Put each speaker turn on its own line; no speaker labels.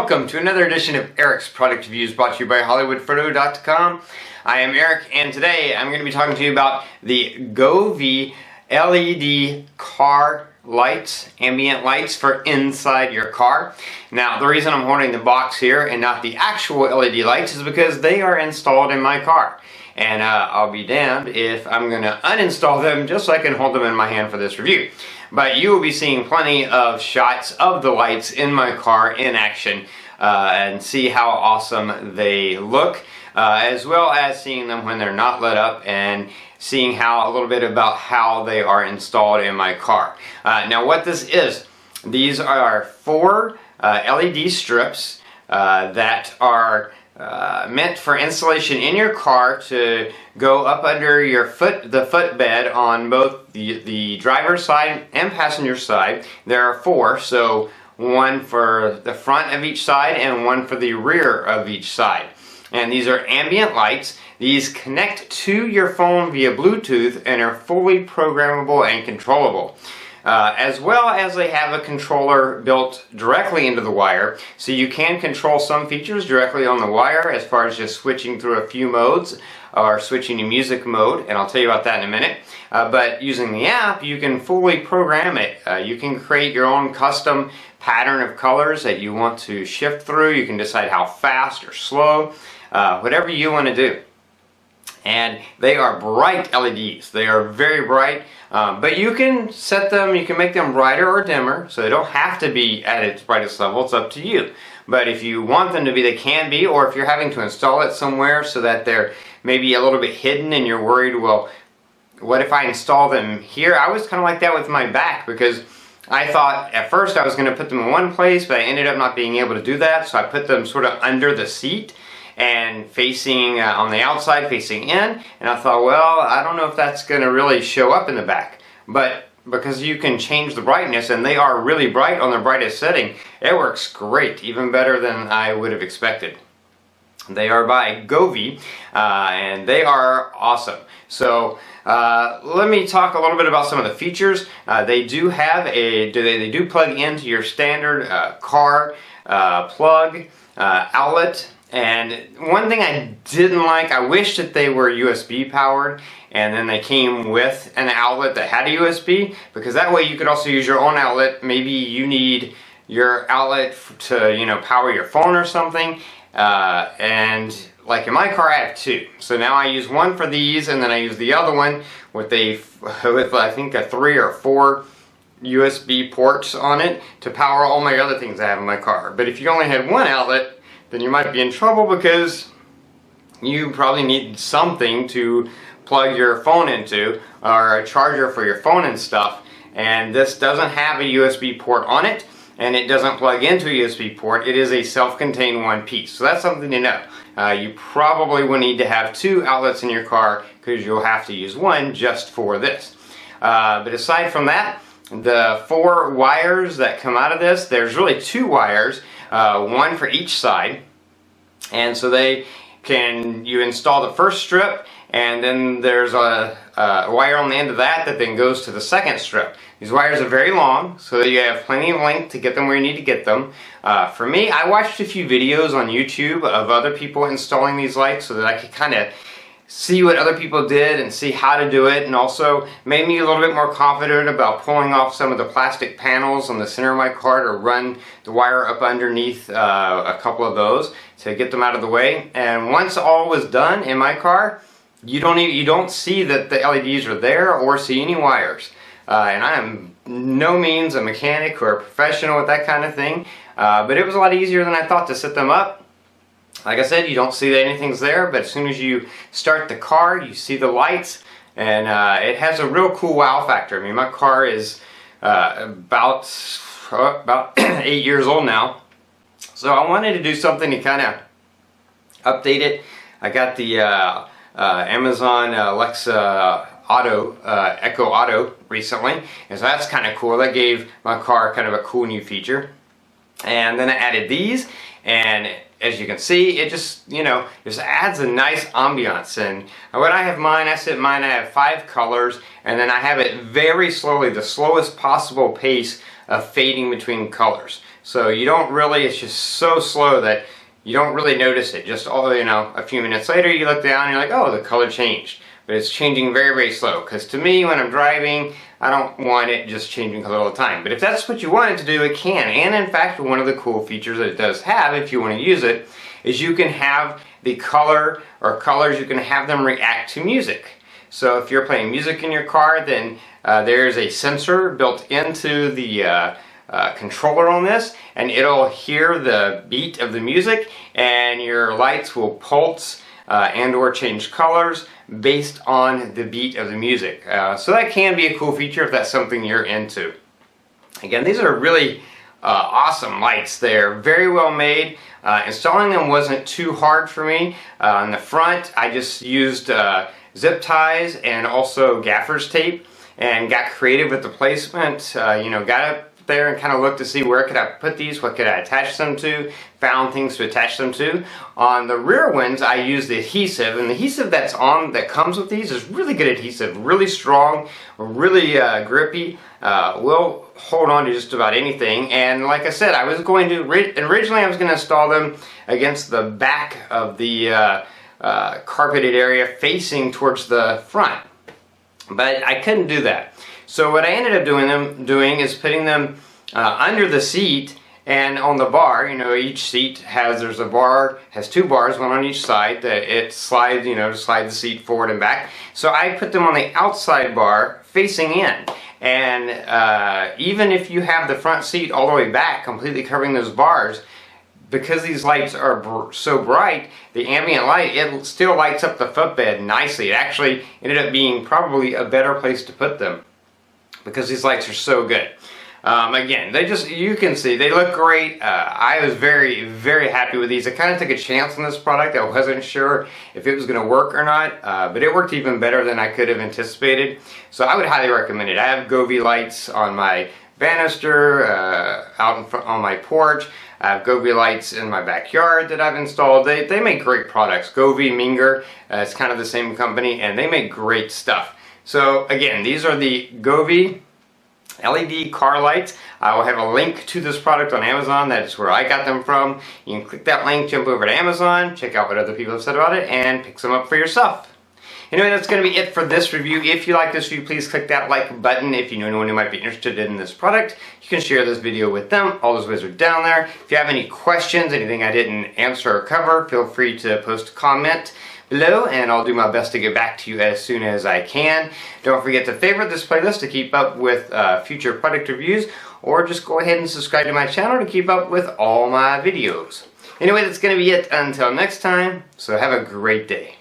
welcome to another edition of Eric's Product Reviews, brought to you by hollywoodfrodo.com. I am Eric, and today I'm going to be talking to you about the Govee LED car lights, ambient lights for inside your car. Now, the reason I'm holding the box here and not the actual LED lights is because they are installed in my car. And I'll be damned if I'm going to uninstall them just so I can hold them in my hand for this review. But you will be seeing plenty of shots of the lights in my car in action and see how awesome they look, as well as seeing them when they're not lit up and seeing a little bit about how they are installed in my car. Now what this is, these are 4 LED strips that are meant for installation in your car to go up under your the footbed on both the driver's side and passenger side. There are 4, so one for the front of each side and one for the rear of each side. And these are ambient lights. These connect to your phone via Bluetooth and are fully programmable and controllable. As well as they have a controller built directly into the wire, so you can control some features directly on the wire as far as just switching through a few modes or switching to music mode, and I'll tell you about that in a minute. But using the app, you can fully program it. You can create your own custom pattern of colors that you want to shift through. You can decide how fast or slow, whatever you want to do. And they are bright LEDs. They are very bright, but you can set them, you can make them brighter or dimmer, so they don't have to be at its brightest level. It's up to you. But if you want them to be, they can be, or if you're having to install it somewhere so that they're maybe a little bit hidden and you're worried, well, what if I install them here? I was kind of like that with my back, because I thought at first I was going to put them in one place, but I ended up not being able to do that, so I put them sort of under the seat and facing on the outside, facing in, and I thought, well, I don't know if that's going to really show up in the back. But because you can change the brightness, and they are really bright on their brightest setting, it works great, even better than I would have expected. They are by Govee, and they are awesome. So let me talk a little bit about some of the features. They do have they do plug into your standard car plug outlet. And one thing I didn't like, I wish that they were USB powered and then they came with an outlet that had a USB, because that way you could also use your own outlet. Maybe you need your outlet to, you know, power your phone or something. And like in my car I have 2. So now I use one for these, and then I use the other one with I think a 3 or 4 USB ports on it to power all my other things I have in my car. But if you only had one outlet, then you might be in trouble, because you probably need something to plug your phone into, or a charger for your phone and stuff, and this doesn't have a USB port on it, and it doesn't plug into a USB port. It is a self-contained one piece, so that's something to know. You probably will need to have 2 outlets in your car, because you'll have to use one just for this. But aside from that, the 4 wires that come out of this, there's really 2 wires, one for each side, and so you install the first strip, and then there's a wire on the end of that then goes to the second strip. These wires are very long, so that you have plenty of length to get them where you need to get them. For me, I watched a few videos on YouTube of other people installing these lights so that I could kind of see what other people did and see how to do it, and also made me a little bit more confident about pulling off some of the plastic panels on the center of my car to run the wire up underneath a couple of those to get them out of the way. And once all was done in my car, you don't see that the LEDs are there or see any wires. And I am no means a mechanic or a professional with that kind of thing, but it was a lot easier than I thought to set them up. Like I said, you don't see that anything's there, but as soon as you start the car, you see the lights, and it has a real cool wow factor. I mean, my car is about 8 years old now, so I wanted to do something to kind of update it. I got the Amazon Alexa Echo Auto recently, and so that's kind of cool. That gave my car kind of a cool new feature. And then I added these, and as you can see, it just, you know, just adds a nice ambiance. And when I have mine, I have 5 colors, and then I have it very slowly, the slowest possible pace of fading between colors. So you don't really, it's just so slow that you don't really notice it. Just a few minutes later you look down and you're like, oh, the color changed. But it's changing very, very slow, because to me, when I'm driving, I don't want it just changing color all the time. But if that's what you want it to do, it can. And in fact, one of the cool features that it does have, if you want to use it, is you can have the color or colors, you can have them react to music. So if you're playing music in your car, then there's a sensor built into the controller on this, and it'll hear the beat of the music, and your lights will pulse and or change colors based on the beat of the music. So that can be a cool feature if that's something you're into. Again, these are really awesome lights. They're very well made. Installing them wasn't too hard for me. On the front, I just used zip ties and also gaffer's tape, and got creative with the placement. Got up there and kind of looked to see where could I put these, what could I attach them to, found things to attach them to. On the rear ones, I used the adhesive, and the adhesive that comes with these is really good adhesive, really strong, really grippy, will hold on to just about anything. And like I said, I was going to, originally I was going to install them against the back of the carpeted area facing towards the front, but I couldn't do that. So what I ended up doing is putting them under the seat and on the bar. Each seat has two bars, one on each side, that it slides, to slide the seat forward and back. So I put them on the outside bar facing in. And even if you have the front seat all the way back, completely covering those bars, because these lights are so bright, the ambient light, it still lights up the footbed nicely. It actually ended up being probably a better place to put them, because these lights are so good. Again, you can see, they look great. I was very, very happy with these. I kind of took a chance on this product. I wasn't sure if it was going to work or not, but it worked even better than I could have anticipated. So I would highly recommend it. I have Govee lights on my banister, out in front on my porch. I have Govee lights in my backyard that I've installed. They make great products. Govee, Minger, it's kind of the same company, and they make great stuff. So again, these are the Govee LED car lights. I will have a link to this product on Amazon. That is where I got them from. You can click that link, jump over to Amazon, check out what other people have said about it, and pick some up for yourself. Anyway, that's going to be it for this review. If you like this review, please click that like button. If you know anyone who might be interested in this product, you can share this video with them. All those ways are down there. If you have any questions, anything I didn't answer or cover, feel free to post a comment below, and I'll do my best to get back to you as soon as I can. Don't forget to favorite this playlist to keep up with future product reviews, or just go ahead and subscribe to my channel to keep up with all my videos. Anyway, that's going to be it until next time, so have a great day.